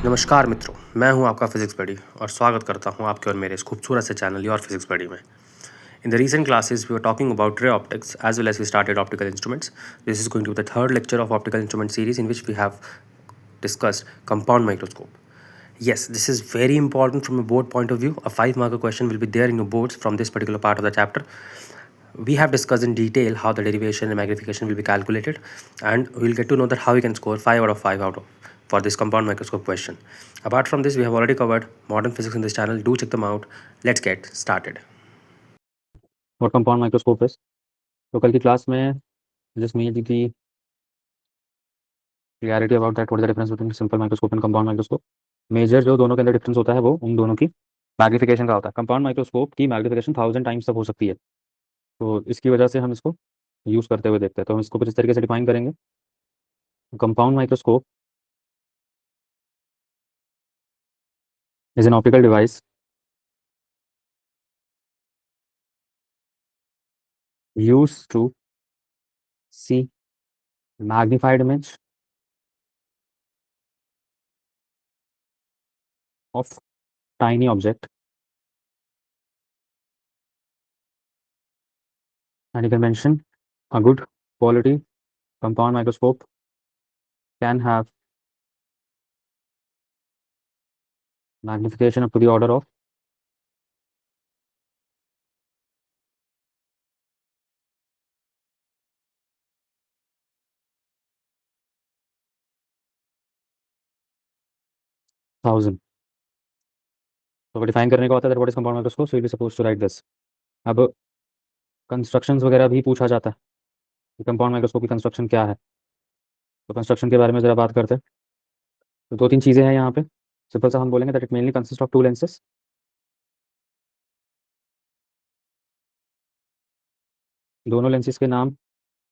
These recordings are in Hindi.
नमस्कार मित्रों, मैं हूं आपका फिजिक्स बडी और स्वागत करता हूं आपके और मेरे इस खूबसूरत से चैनल योर फिजिक्स बडी में। In the recent classes, we were talking about ray optics as well as we started optical instruments. This is going to be the third lecture of optical instrument series in which we have discussed compound microscope. Yes, this is very important from a board point of view. A 5-marker question will be there in your boards from this particular part of the chapter. We have discussed in detail how the derivation and magnification will be calculated, and we'll get to know that how we can score 5 out of 5 out of for this compound microscope question. Apart from this, we have already covered modern physics in this channel. Do check them out. Let's get started. और कंपाउंड माइक्रोस्कोप है। तो कल की क्लास में just made the clarity about that what is the difference between simple microscope and compound microscope. Major जो दोनों के अंदर डिफरेंस होता है वो उन दोनों की मैग्नीफिकेशन का होता है। कंपाउंड माइक्रोस्कोप की मैग्नीफिकेशन 1000 टाइम्स तक हो सकती है। तो इसकी वजह से हम इसको यूज़ करते हुए देखते हैं। तो हम इसको कुछ इस तरीके से डिफाइन करेंगे। Compound microscope is an optical device used to see magnified image of tiny object, and you can mention a good quality compound microscope can have magnification up to the order of 1000। तो डिफाइन करने का होता है that what is compound microscope, so you be suppose to write this. अब कंस्ट्रक्शंस वगैरह भी पूछा जाता है कि कंपाउंड माइक्रोस्कोप की कंस्ट्रक्शन क्या है। तो कंस्ट्रक्शन के बारे में ज़रा बात करते हैं। तो दो तीन चीज़ें हैं यहाँ पे। सिंपल सा हम बोलेंगे that it mainly consist of to lenses. दोनों लेंसेज के नाम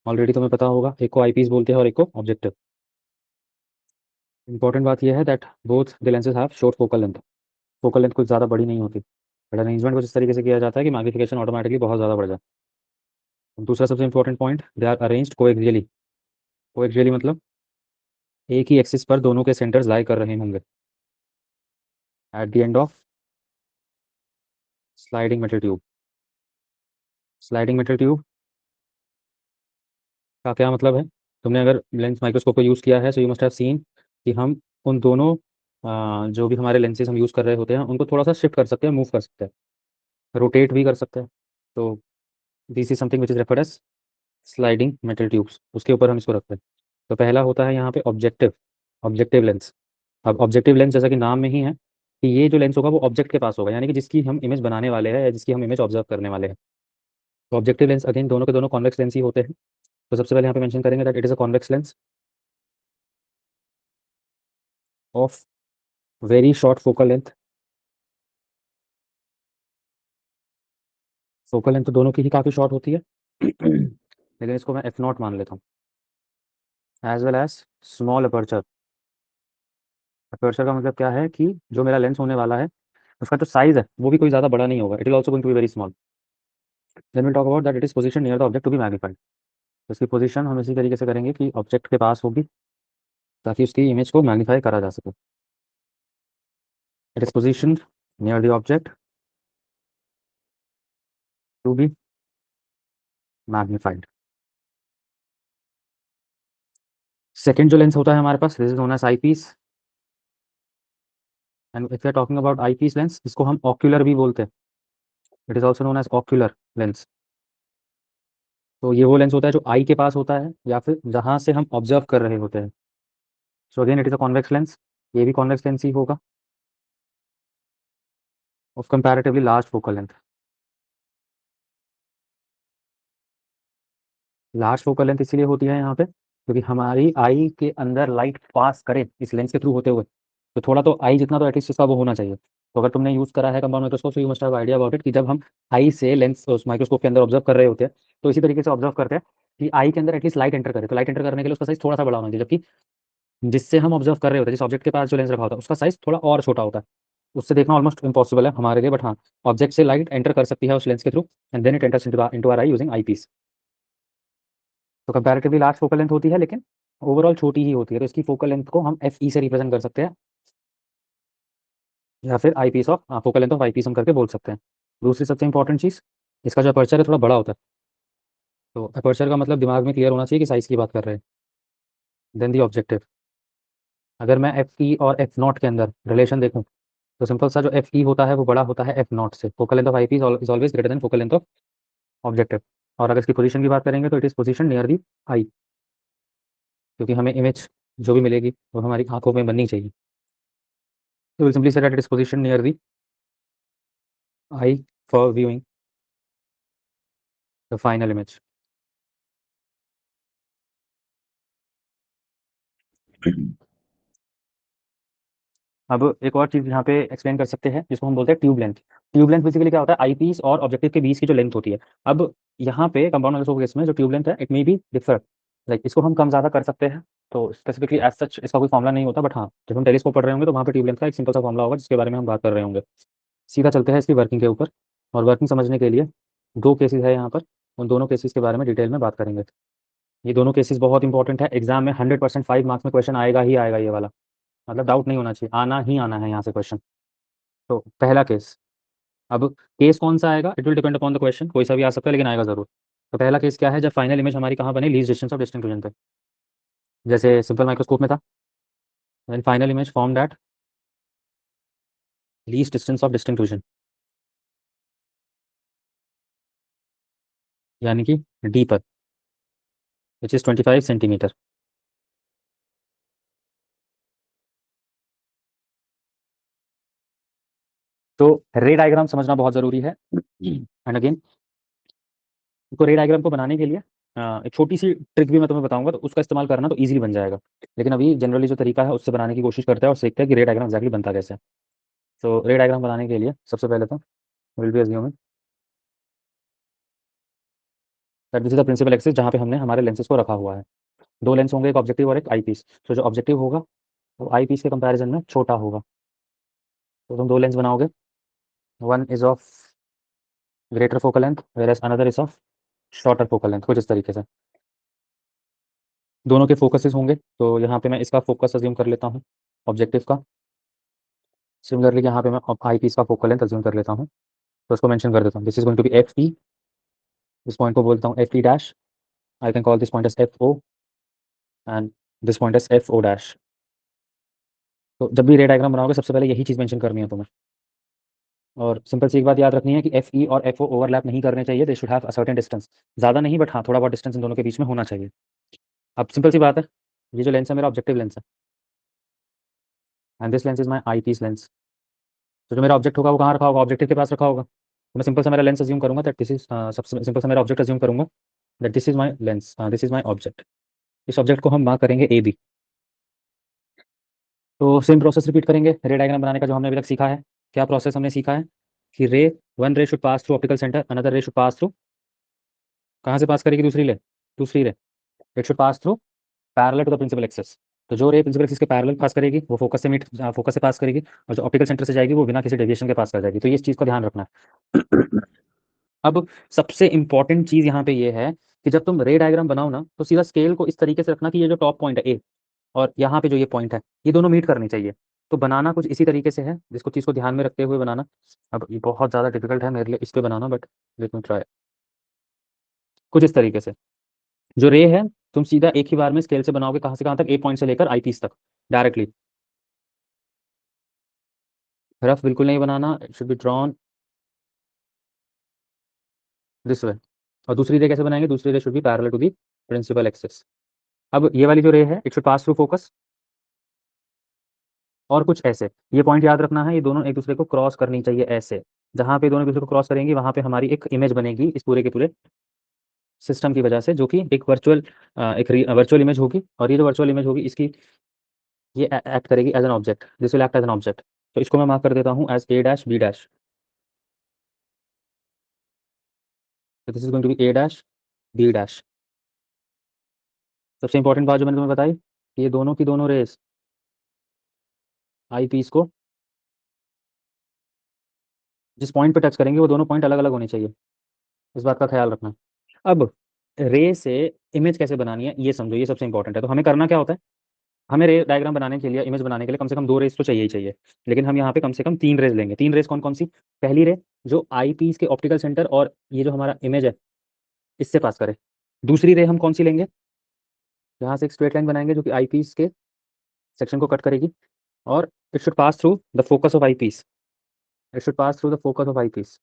ऑलरेडी तुम्हें पता होगा, एक को आईपीस बोलते हैं और एक को ऑब्जेक्टिव। इंपॉर्टेंट बात यह है that both the lenses have short focal length. Focal length कुछ ज़्यादा बड़ी नहीं होती, बट अरेंजमेंट कुछ इस तरीके से किया जाता है कि मैग्निफिकेशन ऑटोमेटिकली बहुत ज़्यादा बढ़ जाए। दूसरा सबसे important point, they are arranged coaxially. Coaxially मतलब एक ही एक्सिस पर दोनों के सेंटर्स लाई कर रहे होंगे at the end of sliding metal tube. Sliding metal tube का क्या मतलब है? तुमने अगर लेंस माइक्रोस्कोप को यूज़ किया है so you must have seen कि हम उन दोनों जो भी हमारे लेंसेज हम यूज़ कर रहे होते हैं उनको थोड़ा सा शिफ्ट कर सकते हैं, मूव कर सकते हैं, रोटेट भी कर सकते हैं। तो this is something which is referred as sliding metal tubes. उसके ऊपर हम इसको रखते हैं। तो पहला होता है यहाँ पे ऑब्जेक्टिव, ऑब्जेक्टिव लेंस। अब ऑब्जेक्टिव लेंस जैसा कि नाम में ही है कि ये जो लेंस होगा वो ऑब्जेक्ट के पास होगा, यानी कि जिसकी हम इमेज बनाने वाले हैं या जिसकी हम इमेज ऑब्जर्व करने वाले हैं। तो ऑब्जेक्टिव लेंस अगेन दोनों के दोनों कॉन्वेक्स लेंस ही होते हैं। तो सबसे पहले यहाँ पे मेंशन करेंगे that it is a convex lens of very short focal length. Focal length तो दोनों की ही काफ़ी शॉर्ट होती है लेकिन इसको मैं एफ नॉट मान लेता हूँ। As well as small aperture. Aperture का मतलब क्या है कि जो मेरा लेंस होने वाला है उसका जो साइज है वो भी कोई ज़्यादा बड़ा नहीं होगा, it is also going to be very small. Then we talk about that it is position near the object to be magnified. तो इसकी पोजीशन हम इसी तरीके से करेंगे कि ऑब्जेक्ट के पास होगी ताकि उसकी इमेज को मैग्नीफाई करा जा सके। It is position near the object to be magnified. Second जो लेंस होता है हमारे पास, this is known as eyepiece. And if you are talking about I piece lens, इसको हम ऑक्यूलर भी बोलते हैं। It is also known as ocular lens. तो ये वो लेंस होता है जो आई के पास होता है या फिर जहाँ से हम ऑब्जर्व कर रहे होते हैं। So again it is a convex lens. ये भी कॉन्वेक्स लेंस ही होगा of comparatively large focal length. Large focal length इसीलिए होती है यहाँ पे क्योंकि हमारी आई के अंदर लाइट पास करे इस लेंस के थ्रू होते हुए, तो थोड़ा तो आई जितना तो एटलीस्ट इसका वो होना चाहिए। तो अगर तुमने यूज़ करा है कंपाउंड माइक्रोस्कोप तो you must have idea about it कि जब हम आई से लेंस उस माइक्रोस्कोप के अंदर ऑब्जर्व कर रहे होते हैं तो इसी तरीके से ऑब्जर्व करते हैं कि आई के अंदर एटलीस्ट लाइट एंटर करे। तो लाइट एंटर करने के लिए उसका साइज थोड़ा सा बड़ा होना चाहिए, जबकि जिससे हम ऑब्जर्व कर रहे होते हैं, जिस ऑब्जेक्ट के पास जो लेंस रखा होता है उसका साइज थोड़ा और छोटा होता है। उससे देखना ऑलमोस्ट इम्पॉसिबल है हमारे लिए, बट हाँ, ऑब्जेक्ट से लाइट एंटर कर सकती है उस लेंस के through and then it enters into our eye using eyepiece. तो कंपैरेटिवली लार्ज फोकल लेंथ होती है लेकिन ओवरऑल छोटी ही होती है, तो इसकी फोकल लेंथ को हम एफ ई से रिप्रेजेंट कर सकते हैं। या फिर eyepiece of focal length of I piece हम करके बोल सकते हैं। दूसरी सबसे इंपॉर्टेंट चीज़, इसका जो अपर्चर है थोड़ा बड़ा होता है। तो अपर्चर का मतलब दिमाग में क्लियर होना चाहिए कि साइज़ की बात कर रहे हैं। देन दी ऑब्जेक्टिव, अगर मैं एफ ई और एफ नॉट के अंदर रिलेशन देखूँ, तो सिंपल सा जो एफ ई होता है वो बड़ा होता है एफ नॉट से। Focal length of eyepiece is always greater than focal length of objective. और अगर इसकी पोजीशन की बात करेंगे तो it is position near the eye, क्योंकि हमें इमेज जो भी मिलेगी वो हमारी आंखों में बननी चाहिए। तो will simply say that it is position near the I for viewing the final image. अब एक और चीज़ यहाँ पे एक्सप्लेन कर सकते हैं जिसको हम बोलते हैं tube length. Tube length basically क्या होता है, आई पीस और ऑब्जेक्टिव के बीच की जो लेंथ होती है। अब यहाँ पे कंपाउंड माइक्रोस्कोप केस में जो ट्यूब लेंथ है it may be differ, like इसको हम कम ज़्यादा कर सकते हैं। तो स्पेसिफिकली एज सच इसका कोई फॉर्मूला नहीं होता, बट हाँ जब हम टेलीस्कोप पढ़ रहे होंगे तो वहाँ पे ट्यूब लेंथ का एक सिंपल सा फॉर्मूला होगा जिसके बारे में हम बात कर रहे होंगे। सीधा चलते हैं इसकी वर्किंग के ऊपर। और वर्किंग समझने के लिए दो केसेस है यहाँ पर, उन दोनों केसेस के बारे में डिटेल में बात करेंगे। ये दोनों केसेस बहुत इंपॉर्टेंट है, एग्जाम में 100% 5 मार्क्स में क्वेश्चन आएगा ही आएगा ये वाला, मतलब डाउट नहीं होना चाहिए, आना ही आना है यहाँ से क्वेश्चन। तो पहला केस, अब केस कौन सा आएगा it will depend upon the question, कोई सा भी आ सकता है लेकिन आएगा जरूर। तो पहला केस क्या है, जब फाइनल इमेज हमारी कहाँ बनी, लीस्ट डिस्टेंस ऑफ डिस्टिंक्शन पे, जैसे सिंपल माइक्रोस्कोप में था, when final image formed at least distance of distinction, यानी कि डी पर, विच इज 25 सेंटीमीटर। तो रे डायग्राम समझना बहुत जरूरी है। एंड अगेन तो रे डायग्राम को बनाने के लिए एक छोटी सी ट्रिक भी मैं तुम्हें बताऊंगा, तो उसका इस्तेमाल करना तो ईजिली बन जाएगा। लेकिन अभी जनरली जो तरीका है उससे बनाने की कोशिश करते हैं और सीखते हैं कि रे डायग्राम एक्जैक्टली बनता कैसे है। तो रे डायग्राम बनाने के लिए सबसे पहले तो will be assuming that this is the principal axis जहाँ पे हमने हमारे लेंसेज को रखा हुआ है। दो लेंस होंगे, एक ऑब्जेक्टिव और एक आई पीस। तो जो ऑब्जेक्टिव होगा वो आई पीस के कंपैरिजन में छोटा होगा। तो तुम दो लेंस बनाओगे, one is of greater focal length whereas another is of shorter focal length, कुछ इस तरीके से। दोनों के फोकसेस होंगे, तो यहाँ पे मैं इसका फोकस अज्यूम कर लेता हूँ ऑब्जेक्टिव का। सिमिलरली यहाँ पे मैं आई पीस का फोकल लेंथ अज्यूम कर लेता हूँ। तो उसको मेंशन कर देता हूँ, this is going to be F E. इस पॉइंट को बोलता हूँ F E dash. I can call this point as F O and this point as F O dash. तो जब भी रे डायग्राम बनाओगे सबसे पहले यही चीज़ मेंशन करनी है तुम्हें। और सिंपल सी एक बात याद रखनी है कि एफ ई और एफ ओ ओवरलैप नहीं करने चाहिए, they should have a certain distance. ज़्यादा नहीं बट हाँ थोड़ा बहुत डिस्टेंस इन दोनों के बीच में होना चाहिए। अब सिंपल सी बात है, ये जो लेंस है मेरा ऑब्जेक्टिव लेंस है and this lens is my I piece lens. तो जो मेरा ऑब्जेक्ट होगा वो कहाँ रखा होगा, ऑब्जेक्टिव के पास रखा होगा। तो मैं सिंपल सा मेरा लेंस अज्यूम करूंगा दैट दिस इज, सबसे सिंपल सा मेरा ऑब्जेक्ट अज्यूम करूंगा that this is my lens, this is my object. इस ऑब्जेक्ट को हम मार्क करेंगे ए बी। तो सेम प्रोसेस रिपीट करेंगे रे डायग्राम बनाने का जो हमने अभी तक सीखा है। क्या प्रोसेस हमने सीखा है कि ray, one ray should pass through optical centre, another ray should pass through, कहाँ से पास करेगी दूसरी ray, it should pass through parallel to the principal axis. तो जो रे प्रिंसिपल एक्सिस के पैरेलल पास करेगी वो फोकस से पास करेगी, और जो ऑप्टिकल सेंटर से जाएगी वो बिना किसी डेविएशन के पास कर जाएगी। तो ये इस चीज़ को ध्यान रखना है। अब सबसे इंपॉर्टेंट चीज़ यहाँ पे ये है कि जब तुम रे डायग्राम बनाओ ना तो सीधा स्केल को इस तरीके से रखना कि ये जो टॉप पॉइंट है ए और यहाँ पे जो ये पॉइंट है ये दोनों मीट करनी चाहिए। तो बनाना कुछ इसी तरीके से है, जिसको चीज़ को ध्यान में रखते हुए बनाना। अब ये बहुत ज़्यादा डिफिकल्ट है मेरे लिए इस पे बनाना, बट लेट मी ट्राई। कुछ इस तरीके से जो रे है तुम सीधा एक ही बार में स्केल से बनाओगे, कहाँ से कहाँ तक, ए पॉइंट से लेकर आई पीस तक डायरेक्टली। रफ बिल्कुल नहीं बनाना, it should be drawn this way. और दूसरी रे कैसे बनाएंगे, दूसरी ray should be parallel to the principal axis. अब ये वाली जो रे है it should pass through focus, और कुछ ऐसे, ये पॉइंट याद रखना है, ये दोनों एक दूसरे को क्रॉस करनी चाहिए ऐसे। जहाँ पे दोनों एक दूसरे को क्रॉस करेंगी वहाँ पे हमारी एक इमेज बनेगी इस पूरे के पूरे सिस्टम की वजह से, जो कि एक वर्चुअल वर्चुअल इमेज होगी। और ये जो वर्चुअल इमेज होगी इसकी ये एक्ट करेगी as an object, this will act as an object. तो इसको मैं मार्क कर देता हूँ as A dash B dash. This is going to be A dash B dash. सबसे इंपॉर्टेंट बात जो मैंने तुम्हें बताई कि ये दोनों की दोनों रेस आई पीस को जिस पॉइंट पे टच करेंगे वो दोनों पॉइंट अलग अलग होने चाहिए, इस बात का ख्याल रखना। अब रे से इमेज कैसे बनानी है ये समझो, ये सबसे इंपॉर्टेंट है। तो हमें करना क्या होता है, हमें रे डायग्राम बनाने के लिए, इमेज बनाने के लिए कम से कम 2 रेज़ तो चाहिए ही चाहिए। लेकिन हम यहाँ पे कम से कम 3 रेज़ लेंगे। 3 रेज़ कौन-कौन सी? पहली रे जो आई पीस के ऑप्टिकल सेंटर और ये जो हमारा इमेज है, इससे पास करे। दूसरी रे हम कौन-सी लेंगे? यहाँ से एक स्ट्रेट लाइन बनाएँगे जो कि आई पीस के सेक्शन को कट करेगी और it should pass through the focus of I piece. It should pass through the focus of I piece.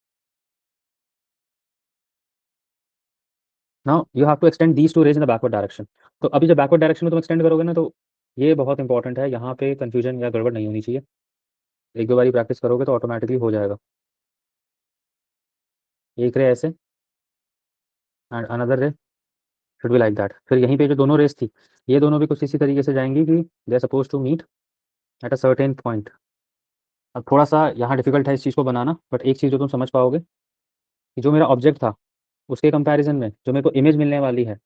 Now you have to extend these 2 rays in the backward direction. तो अभी जब बैकवर्ड डायरेक्शन में तुम एक्सटेंड करोगे ना, तो ये बहुत इंपॉर्टेंट है, यहाँ पे कन्फ्यूजन या गड़बड़ नहीं होनी चाहिए। 1-2 बारी प्रैक्टिस करोगे तो ऑटोमैटिकली हो जाएगा। एक रे ऐसे and another ray should be like that. फिर यहीं पे जो दोनों रेज़ थी, ये दोनों भी कुछ इसी तरीके से जाएँगी कि they are supposed to meet at a certain point. अब थोड़ा-सा यहाँ डिफ़िकल्ट है इस चीज़ को बनाना, बट एक चीज़ जो तुम समझ पाओगे कि जो मेरा ऑब्जेक्ट था, उसके कंपैरिज़न में जो मेरे को इमेज मिलने वाली है,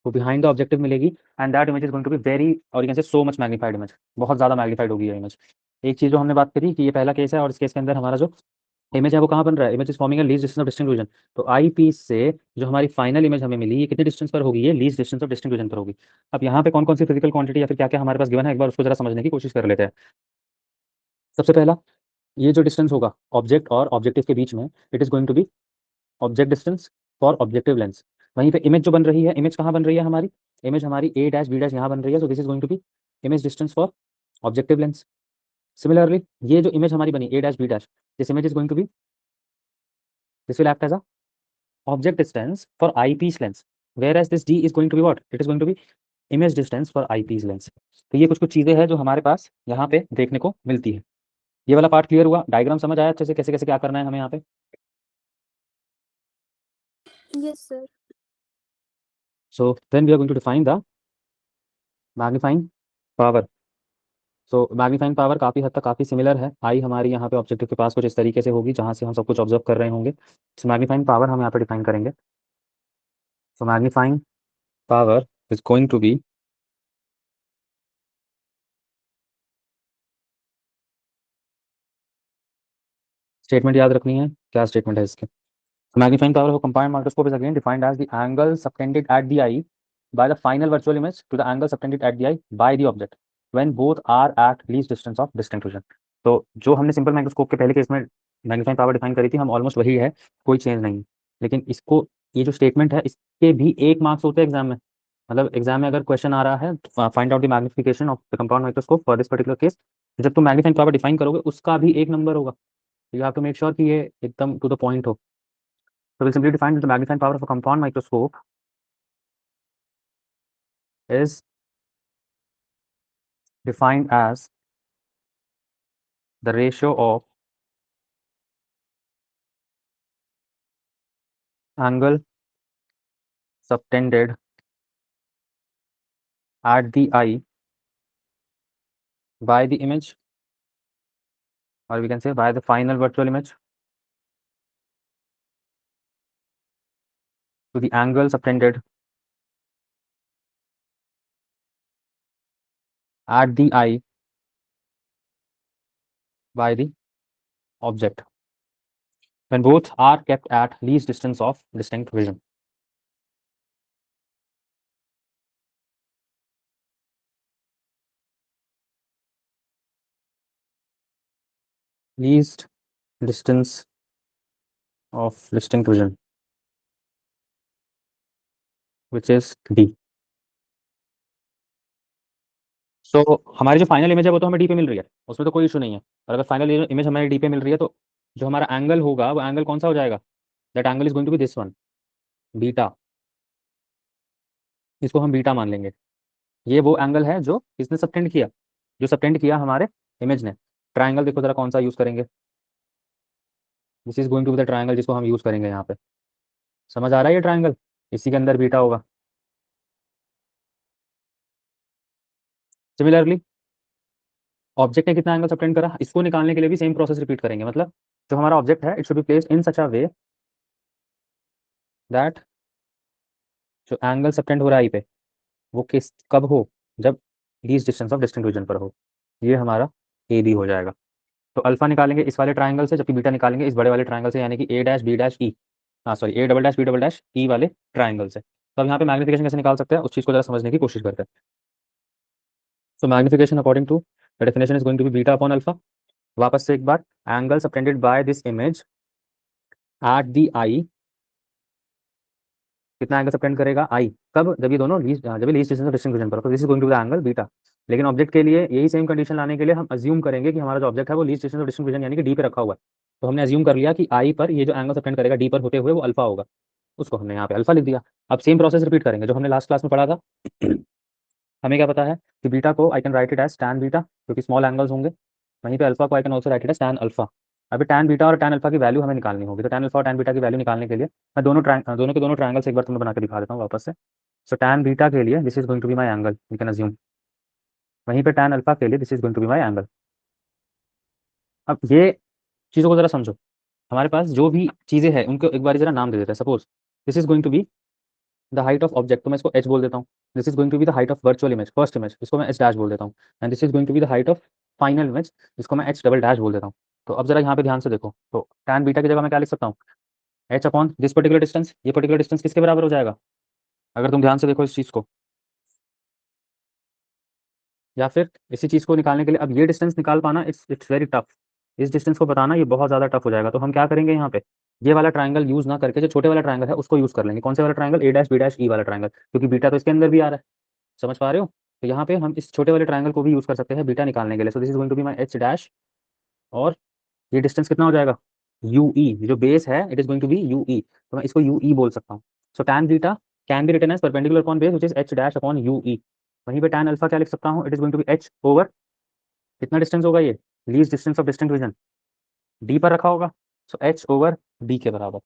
वो बिहाइंड द ऑब्जेक्टिव मिलेगी and that image is going to be very, और you can say so much magnified image. बहुत ज़्यादा मैग्नीफाइड होगी ये इमेज। एक चीज़ जो हमने बात करी कि ये पहला केस है और इस केस के अंदर हमारा जो इमेज है वो कहाँ बन रहा है? Image is forming a least distance of distinct region. तो आई पीस से जो हमारी फाइनल इमेज हमें मिली, ये कितने डिस्टेंस पर होगी? ये least distance of distinct region पर होगी। अब यहाँ पे कौन-कौन सी फिजिकल क्वांटिटी या फिर क्या-क्या हमारे पास गिवन है, एक बार उसको ज़रा समझने की कोशिश कर लेते हैं। सबसे पहला, ये जो डिस्टेंस होगा ऑब्जेक्ट और ऑब्जेक्टिव के बीच में, it is going to be object distance for objective lens. वहीं पे इमेज जो बन रही है, इमेज कहाँ बन रही है हमारी? इमेज हमारी ए डैश बी डैश यहाँ बन रही है, so this is going to be image distance for objective lens. Similarly ये जो इमेज हमारी बनी A dash B dash, this image is going to be, this will act as a object distance for eyepiece lens, whereas this d is going to be what? It is going to be image distance for eyepiece lens। तो ये कुछ-कुछ चीज़ें हैं जो हमारे पास यहाँ पे देखने को मिलती है। ये वाला पार्ट क्लियर हुआ? डायग्राम समझ आया अच्छे से कैसे-कैसे क्या करना है हमें यहाँ पे? Yes, sir. So then we are going to define the magnifying power। So magnifying power काफ़ी हद तक काफ़ी सिमिलर है। आई हमारी यहाँ पे ऑब्जेक्टिव के पास कुछ इस तरीके से होगी जहाँ से हम सब कुछ ऑब्जर्व कर रहे होंगे। सो मैग्नीफाइंग पावर हम यहाँ पे डिफाइन करेंगे। So magnifying power is going to be statement याद रखनी है, क्या स्टेटमेंट है इसके? Magnifying power of compound microscope is again defined as the angle subtended at the eye by the final virtual image to the angle subtended at the eye by the object when both are at least distance of distinct vision। तो जो हमने सिंपल माइक्रोस्कोप के पहले केस में मैग्नीफाइंग पावर डिफाइन करी थी, हम ऑलमोस्ट वही है, कोई चेंज नहीं है। लेकिन इसको, ये जो स्टेटमेंट है, इसके भी 1 मार्क्स होते हैं एग्जाम में। मतलब एग्जाम में अगर क्वेश्चन आ रहा है find out the magnification of the compound microscope for this particular case, जब तुम मैग्नीफाइंग पावर डिफाइन करोगे उसका भी 1 नंबर होगा। You have to make sure कि ये एकदम टू द पॉइंट हो। So we'll simply define that the magnifying power of a compound microscope is defined as the ratio of angle subtended at the eye by the image, or we can say by the final virtual image, to the angle subtended at the eye by the object when both are kept at least distance of distinct vision। Least distance of distinct vision, which is D। सो हमारी जो फाइनल इमेज है वो तो हमें डी पे मिल रही है, उसमें तो कोई इशू नहीं है। और अगर फाइनल इमेज हमारी डी पे मिल रही है तो जो हमारा एंगल होगा वो एंगल कौन सा हो जाएगा? That angle is going to be this one, beta. इसको हम बीटा मान लेंगे। ये वो एंगल है जो किसने सबटेंड किया? जो सबटेंड किया हमारे इमेज ने। ट्राइंगल देखो जरा कौन सा यूज करेंगे? This is going to be the triangle जिसको हम यूज करेंगे यहाँ पे। समझ आ रहा है ये ट्राइंगल? इसी के अंदर बीटा होगा। सिमिलरली ऑब्जेक्ट ने कितना एंगल सबटेंड करा, इसको निकालने के लिए भी सेम प्रोसेस रिपीट करेंगे। मतलब जो हमारा ऑब्जेक्ट है, it should be placed in such a way that जो एंगल सबटेंड हो रहा है आई पे, वो किस कब हो? जब least distance of distinct region पर हो। ये हमारा ए बी हो जाएगा। तो अल्फा निकालेंगे इस वाले ट्राइंगल से, जबकि बीटा निकालेंगे इस बड़े वाले ट्राइंगल से, यानी कि A dash B dash E, हाँ sorry, A double dash B double dash E वाले ट्राइंगल से। तो अब यहाँ पे मैग्निफिकेशन कैसे निकाल सकते हैं, उस चीज़ को जरा समझने की कोशिश करते हैं। So magnification according to the definition is going to be beta upon alpha. वापस से एक बार, angle subtended by this image at the eye, कितना एंगल सबटेंड करेगा आई, कब, जब ये दोनों लीस्ट, जब ये least distance of distinct region पर, तो this is going to be the angle beta. लेकिन ऑब्जेक्ट के लिए यही सेम कंडीशन लाने के लिए हम अज्यूम करेंगे कि हमारा जो ऑब्जेक्ट है वो least distance of distinct region यानी कि डी पे रखा हुआ है। तो हमने अज्यूम कर लिया कि आई पर ये जो एंगल सबटेंड करेगा डी पर होते हुए वो अल्फा होगा, उसको हमने यहाँ पे अल्फा लिख दिया। अब सेम प्रोसेस रिपीट करेंगे जो हमने लास्ट क्लास में पढ़ा था। हमें क्या पता है कि बीटा को I can write it as tan beta, क्योंकि स्मॉल एंगल्स होंगे। वहीं पे अल्फा को I can also write it as tan alpha. अभी टैन बीटा और टैन अल्फा की वैल्यू हमें निकालनी होगी, तो टैन अल्फा और टैन बीटा की वैल्यू निकालने के लिए मैं दोनों के दोनों ट्रायंगल्स एक बार तुम्हें बना के दिखा देता हूँ वापस से। सो टैन बीटा के लिए this is going to be my angle, you can assume. वहीं पे टैन अल्फा के लिए this is going to be my angle. अब ये चीज़ों को जरा समझो, हमारे पास जो भी चीज़ें हैं उनको एक बार जरा नाम दे देते हैं। Suppose this is going to be the height of object, तो मैं इसको एच बोल देता हूँ। This is going to be the height of virtual image, first image, इसको मैं एच डैश बोल देता हूँ। And this is going to be the height of final image, जिसको मैं एच डबल डैश बोल देता हूँ। तो अब जरा यहाँ पे ध्यान से देखो, तो टैन बीटा की जगह मैं क्या लिख सकता हूँ, H upon this particular distance. ये पर्टिकुलर डिस्टेंस किसके बराबर हो जाएगा, अगर तुम ध्यान से देखो इस चीज़ को, या फिर इसी चीज़ को निकालने के लिए, अब ये डिस्टेंस निकाल पाना इट्स इट्स वेरी टफ। इस डिस्टेंस को बताना ये बहुत ज़्यादा टफ हो जाएगा। तो हम क्या करेंगे, यहाँ पे ये वाला ट्रायंगल यूज़ ना करके जो छोटे वाला ट्रायंगल है उसको यूज़ कर लेंगे। कौन से वाला ट्रायंगल, ए डैश बी डैश ई वाला ट्रायंगल, क्योंकि बीटा तो इसके अंदर भी आ रहा है। समझ पा रहे हो? तो यहाँ पे हम इस छोटे वाले ट्रायंगल को भी यूज़ कर सकते हैं बीटा निकालने के लिए। So this is going to be my H dash, और ये डिस्टेंस कितना हो जाएगा, यू ई, जो बेस है it is going to be U E, तो मैं इसको यू ई बोल सकता हूँ। So tan beta can be written as perpendicular upon base which is H dash upon U E. वहीं पे टैन अल्फा क्या लिख सकता हूँ, it is going to be H over, कितना डिस्टेंस होगा ये, least distance of distinct region, D पर रखा होगा। सो एच ओवर डी के बराबर।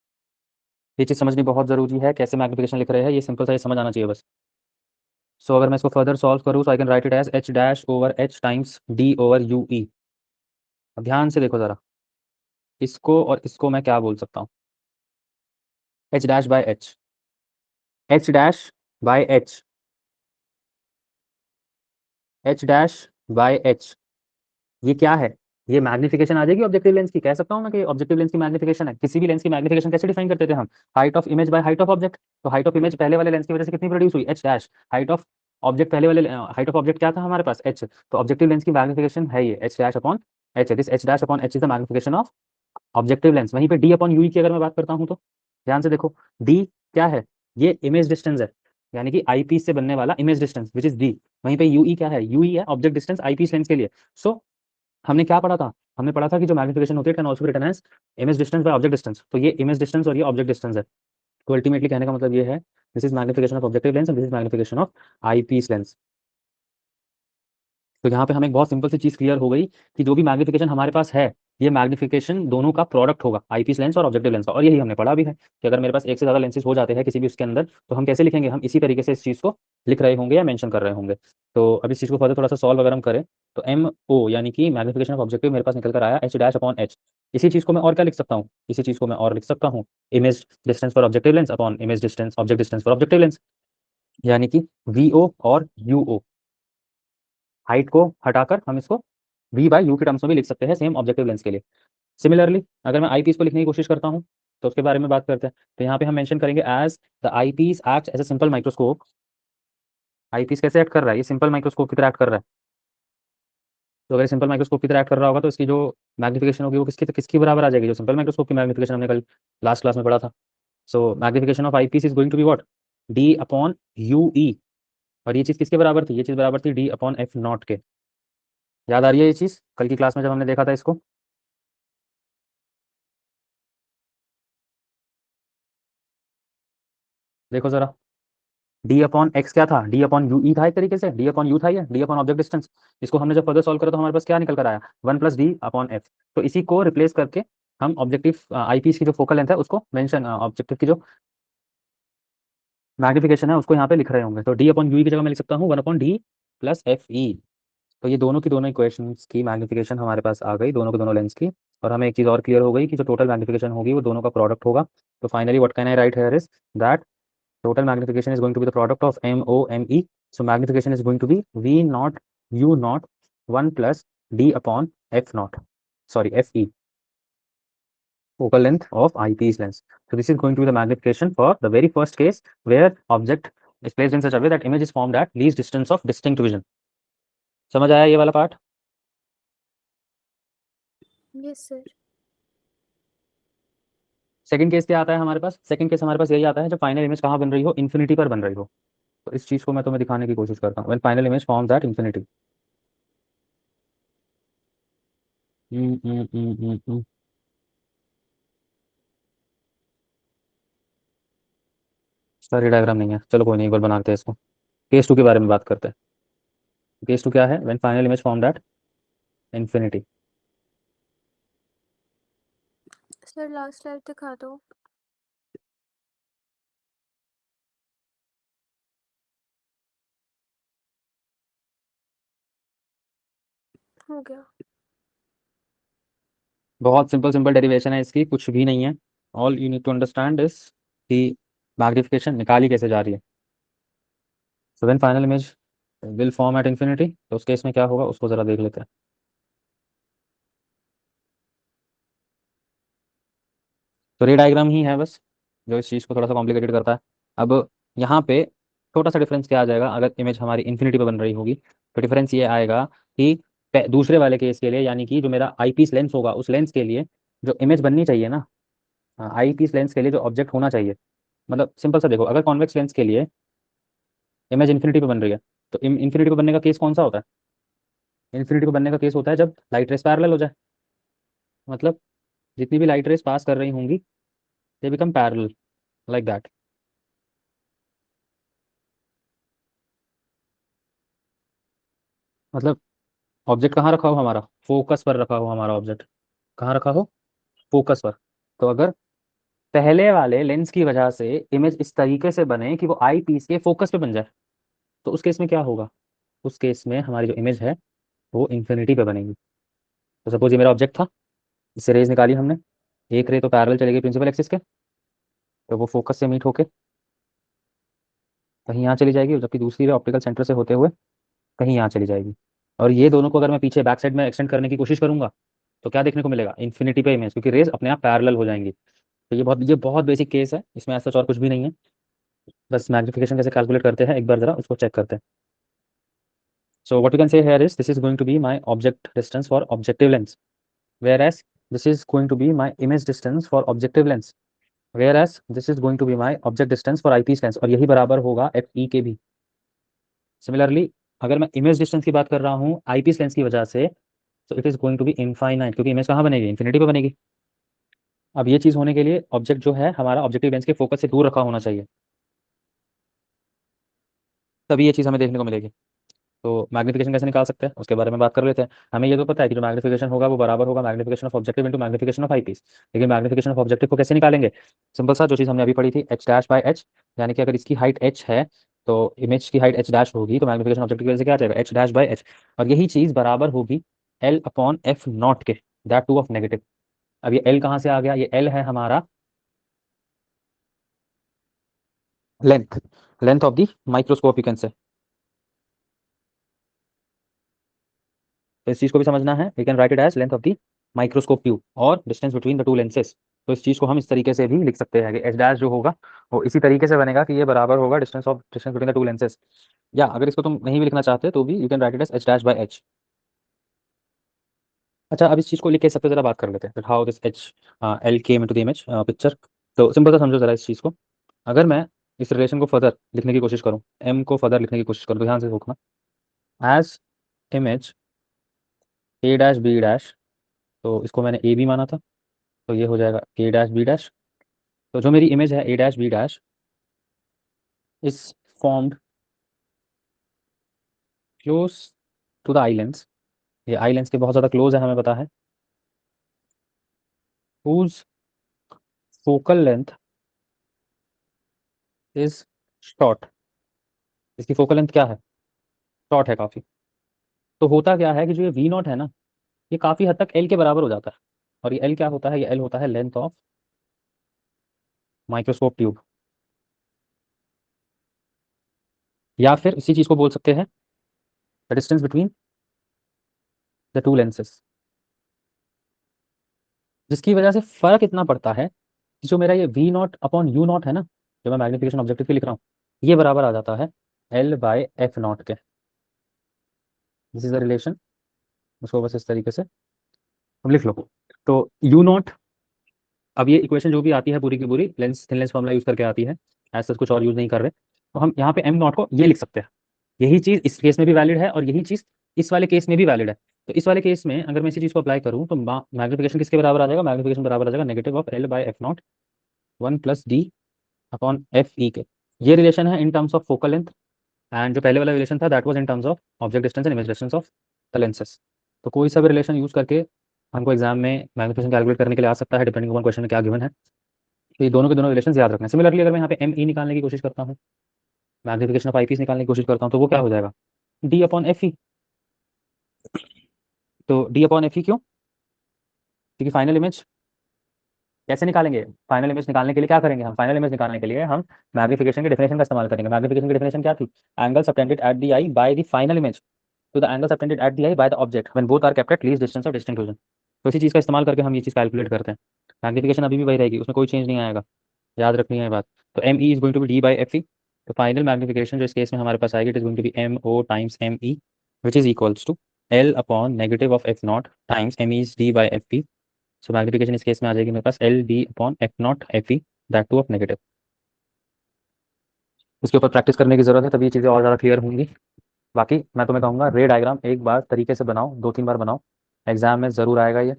ये चीज़ समझनी बहुत जरूरी है, कैसे मैग्निफिकेशन लिख रहे हैं ये सिंपल सा ये समझ आना चाहिए बस। सो अगर मैं इसको फर्दर सॉल्व करूँ, so I can write it as H dash over H times D over U E. अब ध्यान से देखो जरा, इसको और इसको मैं क्या बोल सकता हूँ, H dash by H, H dash by H, H dash by H, ये क्या है, ये मैग्निफिकेशन आ जाएगी ऑब्जेक्टिव लेंस की। कह सकता हूँ मैं कि ऑब्जेक्टिव लेंस की मैग्निफिकेशन है। किसी भी लेंस की मैग्निफिकेशन कैसे डिफाइन करते थे हम, height of image by height of object. तो हाइट ऑफ इमेज पहले वाले लेंस की वजह से कितनी प्रोड्यूस हुई, H dash. Height of object पहले वाले, हाइट ऑफ ऑब्जेक्ट क्या था हमारे पास, एच। तो ऑब्जेक्टिव लेंस की मैग्निफिकेशन है ये H dash upon H. This H dash upon H is the magnification of objective lens. वहीं पे डी अपॉन यू की अगर मैं बात करता हूँ, तो ध्यान से देखो, डी क्या है, ये इमेज डिस्टेंस है, यानी कि आई पीस से बनने वाला image distance which is D. वहीं पे यूई क्या है, यूई है ऑब्जेक्ट डिस्टेंस आई पीस लेंस के लिए। सो हमने क्या पढ़ा था, हमने पढ़ा था कि जो मैग्निफिकेशन होती है can also be written as image distance by object distance. तो ये इमेज डिस्टेंस और ये ऑब्जेक्ट डिस्टेंस है। तो अल्टीमेटली कहने का मतलब ये है, this is magnification of objective lens and this is magnification of I piece lens. तो यहाँ पे हमें एक बहुत सिंपल सी चीज़ क्लियर हो गई कि जो भी मैग्निफिकेशन हमारे पास है, ये मैग्निफिकेशन दोनों का प्रोडक्ट होगा, आईपीस लेंस और ऑब्जेक्टिव लेंस का। और यही हमने पढ़ा भी है कि अगर मेरे पास एक से ज़्यादा लेंसेज हो जाते हैं किसी भी उसके अंदर, तो हम कैसे लिखेंगे, हम इसी तरीके से इस चीज़ को लिख रहे होंगे या मेंशन कर रहे होंगे। तो अब इस चीज़ को फर्दर थोड़ा सा सॉल्व अगर हम करें, तो एम ओ यानी कि मैग्निफिकेशन ऑफ ऑब्जेक्टिव मेरे पास निकल कर आया एच डैश अपॉन एच। इसी चीज़ को मैं और क्या लिख सकता हूँ, इसी चीज़ को मैं और लिख सकता हूँ image distance for objective lens upon image distance object distance for objective lens, यानी कि वी ओ और यू ओ। हाइट को हटाकर हम इसको वी बाई यू के टर्म्स में भी लिख सकते हैं सेम ऑब्जेक्टिव लेंस के लिए। सिमिलरली अगर मैं आई पीस को लिखने की कोशिश करता हूँ, तो उसके बारे में बात करते हैं। तो यहाँ पे हम मेंशन करेंगे as the eye piece act as a simple microscope. Eye piece कैसे एक्ट कर रहा है, ये सिंपल माइक्रोस्कोप की तरह एक्ट कर रहा है। तो अगर सिंपल माइक्रोस्कोप की तरह एक्ट कर रहा होगा, तो इसकी जो मैग्निफिकेशन होगी वो किसकी बराबर आ जाएगी, जो सिंपल माइक्रोस्कोप की मैग्निफिकेशन हमने कल लास्ट क्लास में पढ़ा था। So magnification of I piece is going to be what, D upon U E. और ये चीज़ किसके बराबर थी, ये चीज़ बराबर थी डी अपॉन एफ नॉट के। याद आ रही है ये चीज़ कल की क्लास में जब हमने देखा था इसको। देखो जरा, डी अपॉन एक्स क्या था, डी अपॉन यू ई था, एक तरीके से डी अपॉन यू था, ये डी अपॉन ऑब्जेक्ट डिस्टेंस। इसको हमने जब फर्दर सॉल्व करा तो हमारे पास क्या निकल कर आया, one plus D upon F. तो इसी को रिप्लेस करके हम ऑब्जेक्टिव आई पीस की जो फोकल लेंथ है उसको मेंशन, ऑब्जेक्टिव की जो मैग्निफिकेशन है उसको यहाँ पे लिख रहे होंगे। तो डी अपॉन यू की जगह मैं लिख सकता हूँ one upon D plus F E. तो ये दोनों की दोनों इक्वेशंस की मैग्निफिकेशन हमारे पास आ गई, दोनों के दोनों लेंस की। और हमें एक चीज़ और क्लियर हो गई कि जो टोटल मैग्निफिकेशन होगी वो दोनों का प्रोडक्ट होगा। तो finally what can I right here is that total magnification is going to be the product of MOME. So magnification is going to be V naught U naught 1 plus D upon F naught. Sorry, FE. Focal length of eyepiece lens. So this is going to be the magnification for the very first case where object is placed in such a way that image is formed at least distance of distinct vision. समझ आया ये वाला part? Yes sir. Second case क्या आता है हमारे पास? सेकंड केस हमारे पास यही आता है जब फाइनल इमेज कहाँ बन रही हो, इन्फिनिटी पर बन रही हो। तो इस चीज़ को मैं तुम्हें दिखाने की कोशिश करता हूँ। When final image forms at infinity. सारी डायग्राम नहीं है, चलो कोई नहीं, एक बार बनाते हैं इसको। केस टू के बारे में बात करते हैं। केस टू क्या है? When final image formed at infinity. Sir last life दिखा दो। हो गया। बहुत सिंपल सिंपल डेरिवेशन है इसकी, कुछ भी नहीं है। All you need to understand is कि मैग्निफिकेशन निकाली कैसे जा रही है। So when final image will form at infinity, तो उस केस में क्या होगा उसको ज़रा देख लेते हैं। तो ये डायग्राम ही है बस, जो इस चीज़ को थोड़ा सा कॉम्प्लिकेटेड करता है। अब यहाँ पे छोटा सा डिफरेंस क्या आ जाएगा, अगर इमेज हमारी इन्फिनिटी पे बन रही होगी तो डिफरेंस ये आएगा कि दूसरे वाले केस के लिए, यानी कि जो मेरा आई पीस लेंस होगा उस लेंस के लिए जो इमेज बननी चाहिए ना, आई पीस लेंस के लिए जो ऑब्जेक्ट होना चाहिए, मतलब सिंपल सा देखो, अगर कॉन्वेक्स लेंस के लिए इमेज इन्फिनिटी पे बन रही है तो इन्फिनिटी पे बनने का केस कौन सा होता है? इन्फिनिटी पे बनने का केस होता है जब लाइट रेस पैरेलल हो जाए, मतलब जितनी भी लाइट रेस पास कर रही होंगी they become parallel, like that. मतलब ऑब्जेक्ट कहाँ रखा हो हमारा? फोकस पर रखा हो हमारा ऑब्जेक्ट। कहाँ रखा हो? फोकस पर। तो अगर पहले वाले लेंस की वजह से इमेज इस तरीके से बने कि वो आई पीस के फोकस पे बन जाए, तो उस केस में क्या होगा? उस केस में हमारी जो इमेज है वो इन्फिनिटी पे बनेगी। तो सपोज ये मेरा ऑब्जेक्ट था, इससे रेज निकाली हमने, एक रे तो पैरेलल चलेगी प्रिंसिपल एक्सिस के, तो वो फोकस से मीट होके कहीं यहाँ चली जाएगी, जबकि दूसरी रे ऑप्टिकल सेंटर से होते हुए कहीं यहाँ चली जाएगी। और ये दोनों को अगर मैं पीछे बैक साइड में एक्सटेंड करने की कोशिश करूंगा तो क्या देखने को मिलेगा? इन्फिनिटी पे इमेज, क्योंकि रेज अपने आप पैरेलल हो जाएंगी। तो ये बहुत बेसिक केस है, इसमें ऐसा और कुछ भी नहीं है। बस मैग्निफिकेशन कैसे कैलकुलेट करते हैं एक बार जरा उसको चेक करते हैं। So what you can see here is this is going to be my object distance for objective lens, whereas this is going to be my image distance for objective lens, whereas this is going to be my object distance for eyepiece lens, और यही बराबर होगा एफ ई के भी। सिमिलरली अगर मैं इमेज डिस्टेंस की बात कर रहा हूँ आईपीस लेंस की वजह से, तो it is going to be infinite, क्योंकि इमेज कहाँ बनेगी? इन्फिनिटी पे बनेगी। अब ये चीज़ होने के लिए ऑब्जेक्ट जो है हमारा ऑब्जेक्टिव लेंस के फोकस से दूर रखा होना चाहिए, तभी ये चीज़ हमें देखने को मिलेगी। तो मैग्निफिकेशन कैसे निकाल सकते हैं उसके बारे में बात कर लेते हैं। हमें ये तो पता है कि जो मैग्निफिकेशन होगा वो बराबर होगा magnification of objective into magnification of eyepiece. लेकिन मैग्निफिकेशन ऑफ ऑब्जेक्टिव को कैसे निकालेंगे? सिंपल सा, जो चीज़ हमने अभी पढ़ी थी, एच डैश बाय एच, यानी कि अगर इसकी हाइट एच है तो इमेज की हाइट एच डैश होगी, तो मैग्निफिकेशन ऑब्जेक्टिव की वजह से क्या आ जाएगा? H dash by H. और यही चीज़ बराबर होगी एल अपॉन एफ नॉट के, दैट टू ऑफ नेगेटिव। अब ये एल कहाँ से आ गया? ये एल है हमारा length, length of the microscope you can say. तो इस चीज को भी समझना है, we can write it as length of the microscope tube और distance between the two lenses. तो इस चीज को हम इस तरीके से भी लिख सकते हैं कि एच डैश जो होगा वो इसी तरीके से बनेगा कि ये बराबर होगा distance between the two lenses. या अगर इसको तुम नहीं भी लिखना चाहते तो भी you can write it as H dash by H. अच्छा, अब इस चीज को लिख के सबसे जरा बात कर लेते हैं how this H L came into the image picture. तो सिंपल सा समझो जरा इस चीज को। अगर मैं इस रिलेशन को फर्दर लिखने की कोशिश करूं, एम को फर्दर लिखने की कोशिश करूं, तो ध्यान से देखना, as image A dash B dash, तो इसको मैंने ए बी माना था, तो ये हो जाएगा ए डैश बी डैश। तो जो मेरी इमेज है A dash B dash is formed close to the eye lens, ये आई लेंस के बहुत ज़्यादा क्लोज है हमें पता है, whose focal length is short, इसकी फोकल लेंथ क्या है? शॉर्ट है काफ़ी। तो होता क्या है कि जो ये वी नॉट है ना, ये काफ़ी हद तक एल के बराबर हो जाता है। और ये एल क्या होता है? ये एल होता है लेंथ ऑफ माइक्रोस्कोप ट्यूब, या फिर इसी चीज़ को बोल सकते हैं the distance between the two lenses, जिसकी वजह से फ़र्क इतना पड़ता है कि जो मेरा ये V naught upon U naught है ना, जो मैं मैग्निफिकेशन ऑब्जेक्टिव के लिख रहा हूँ, ये बराबर आ जाता है एल बाय एफ नॉट के, दिस इज अ रिलेशन, उसको बस इस तरीके से हम लिख लो। तो यू नॉट, अब ये इक्वेशन जो भी आती है पूरी की पूरी lens thin lens formula use करके आती है, ऐसा कुछ और यूज नहीं कर रहे। तो हम यहाँ पे एम नॉट को ये लिख सकते हैं। यही चीज इस केस में भी वैलिड है और यही चीज इस वाले केस में भी वैलिड है। तो इस वाले केस में अगर मैं इसी चीज को अप्लाई करूँ तो मैग्निफिकेशन किसके बराबर आ जाएगा, मैग्निफिकेशन बराबर आ जाएगा negative of L by F not 1+d/f(e) के। ये रिलेशन है in terms of focal length, and जो पहले वाला रिलेशन था that was in terms of object distance and image distance of the lenses. तो कोई सा भी रिलेशन यूज करके हमको एग्जाम में मैग्निफिकेशन कैलकुलेट करने के लिए आ सकता है, डिपेंडिंग ऑन क्वेश्चन में क्या गिवन है। तो ये दोनों के दोनों रिलेशन याद रखना है। सिमिलरली अगर मैं यहाँ पे एम ई निकालने की कोशिश करता हूँ, मैग्निफिकेशन ऑफ आई पीस निकालने की कोशिश करता हूँ, तो वो क्या हो जाएगा, डी अपॉन एफ ई। तो डी अपॉन एफ ई क्यों, क्योंकि फाइनल इमेज कैसे निकालेंगे, फाइनल इमेज निकालने के लिए क्या करेंगे हम, फाइनल इमेज निकालने के लिए हम मैग्निफिकेशन की डेफिनेशन का इस्तेमाल करेंगे। मैग्निफिकेशन की डेफिनेशन क्या थी, angle subtended at the eye by the final image to the angle subtended at the eye by the object when both are kept at least distance of distinct vision. तो इसी चीज़ का इस्तेमाल करके हम ये चीज़ कैलकुलेट करते हैं। मैग्निफिकेशन अभी भी वही रहेगी, उसमें कोई चेंज नहीं आएगा, याद रखनी है ये बात। तो M E is going to be D by F E. तो फाइनल मैग्निफिकेशन जो इस केस में हमारे पास आएगी, it is going to be M O times M E which is equals to L upon negative of F nought times M E is D by F P. So magnification इस केस में आ जाएगी मेरे पास L D upon F nought F E, that to of negative. इसके ऊपर प्रैक्टिस करने की जरूरत है, तभी ये चीज़ें और ज़्यादा क्लियर होंगी। बाकी मैं तुम्हें कहूँगा रे डायग्राम एक बार तरीके से बनाओ, 2-3 बार बनाओ, एग्जाम में ज़रूर आएगा ये।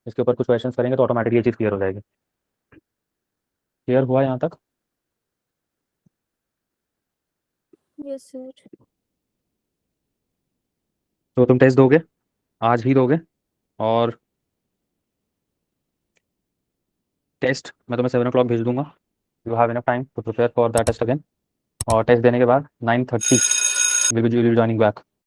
इसके ऊपर कुछ क्वेश्चंस करेंगे तो ऑटोमेटिकली ये चीज़ क्लियर हो जाएगी। क्लियर हुआ यहाँ तक? Yes sir. तो तुम टेस्ट दोगे, आज ही दोगे, और टेस्ट मैं तुम्हें 7 o'clock भेज दूंगा। You have enough time to prepare for that test again. और टेस्ट देने के बाद 9:30 विल बी जॉइनिंग बैक।